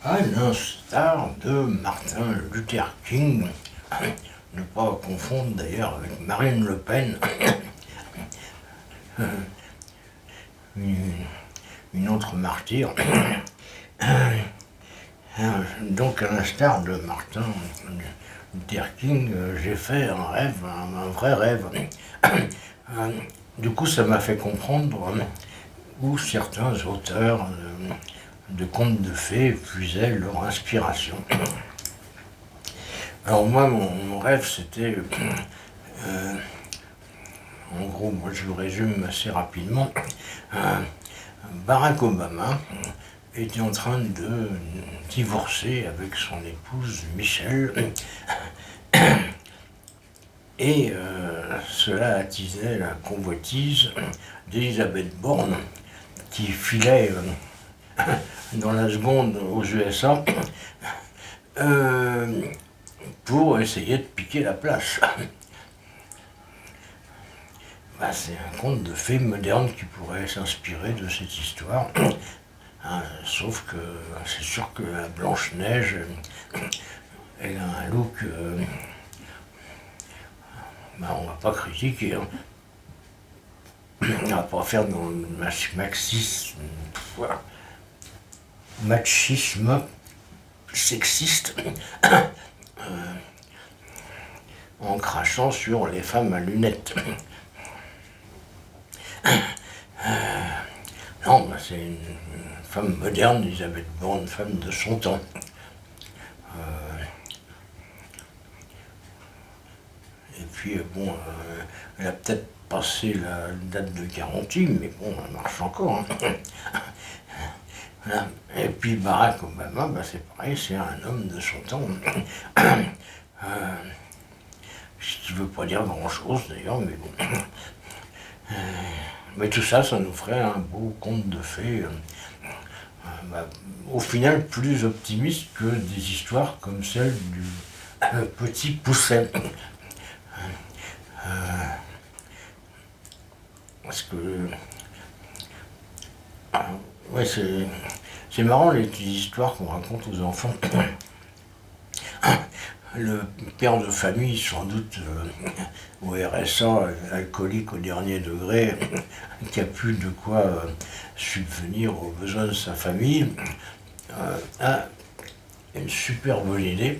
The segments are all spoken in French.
À l'instar de Martin Luther King, ne pas confondre d'ailleurs avec Marine Le Pen, une autre martyre. Donc à l'instar de Martin Luther King, j'ai fait un rêve, un vrai rêve. Du coup, ça m'a fait comprendre où certains auteurs de contes de fées puisaient leur inspiration. Alors moi, mon rêve, c'était, en gros, moi je le résume assez rapidement, Barack Obama était en train de divorcer avec son épouse Michelle, et cela attisait la convoitise d'Elizabeth Borne, qui filait dans la seconde aux USA pour essayer de piquer la place. C'est un conte de fées moderne qui pourrait s'inspirer de cette histoire. Sauf que c'est sûr que la Blanche-Neige, elle a un look, on va pas critiquer, on va pas faire dans le machisme sexiste en crachant sur les femmes à lunettes. Non, c'est une femme moderne, Elisabeth Borne, femme de son temps. Et puis, elle a peut-être passé la date de garantie, mais bon, elle marche encore. Voilà. Et puis Barack Obama, c'est pareil, c'est un homme de son temps. Ce qui ne veut pas dire grand-chose d'ailleurs, mais bon. Mais tout ça, ça nous ferait un beau conte de fées, au final plus optimiste que des histoires comme celle du Petit Pousset. Parce que ouais, c'est marrant les histoires qu'on raconte aux enfants. Le père de famille, sans doute au RSA, alcoolique au dernier degré, qui a plus de quoi subvenir aux besoins de sa famille, a une super bonne idée.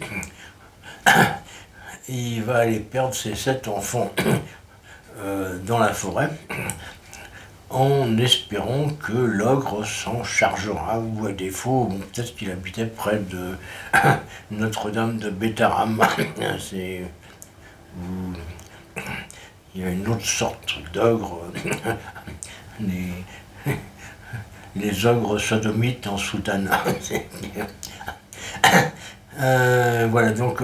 Il va aller perdre ses 7 enfants dans la forêt, en espérant que l'ogre s'en chargera, ou à défaut, peut-être qu'il habitait près de Notre-Dame de Bétarame. Il y a une autre sorte d'ogre, les ogres sodomites en soutane. Voilà, donc...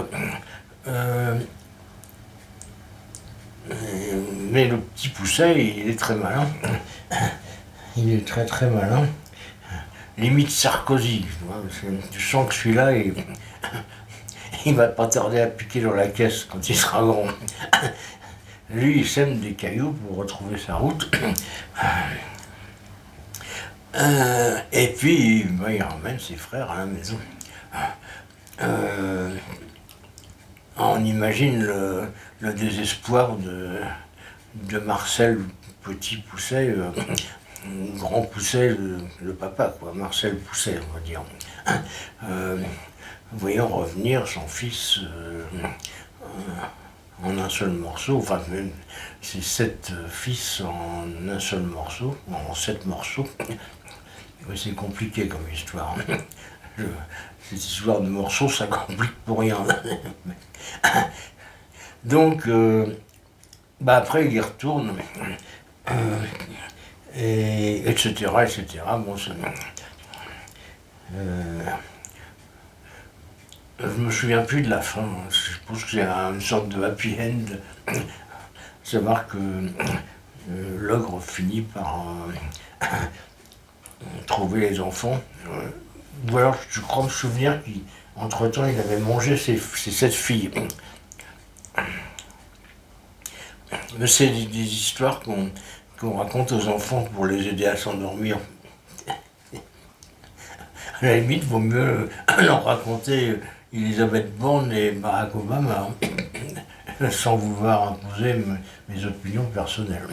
mais le Petit Pousset, il est très malin. Il est très très malin. Limite Sarkozy. Tu sens que celui-là, il va pas tarder à piquer dans la caisse quand il sera grand. Lui, il sème des cailloux pour retrouver sa route. Et puis, il ramène ses frères à la maison. On imagine le désespoir de Marcel Petit Pousset, Grand Pousset, le papa, quoi, Marcel Pousset, on va dire. Voyant revenir son fils en un seul morceau, enfin, ses 7 fils en un seul morceau, en 7 morceaux. C'est compliqué comme histoire. Cette histoire de morceaux, ça complique pour rien. Donc, après, il y retourne, etc., etc. Bon, je me souviens plus de la fin. Je pense que c'est une sorte de happy end. Savoir que l'ogre finit par trouver les enfants. Ou alors, je crois me souvenir qu'entre-temps, il avait mangé ses 7 filles. Mais c'est des histoires qu'on raconte aux enfants pour les aider à s'endormir. À la limite, vaut mieux leur raconter Elisabeth Borne et Barack Obama, sans vouloir imposer mes opinions personnelles.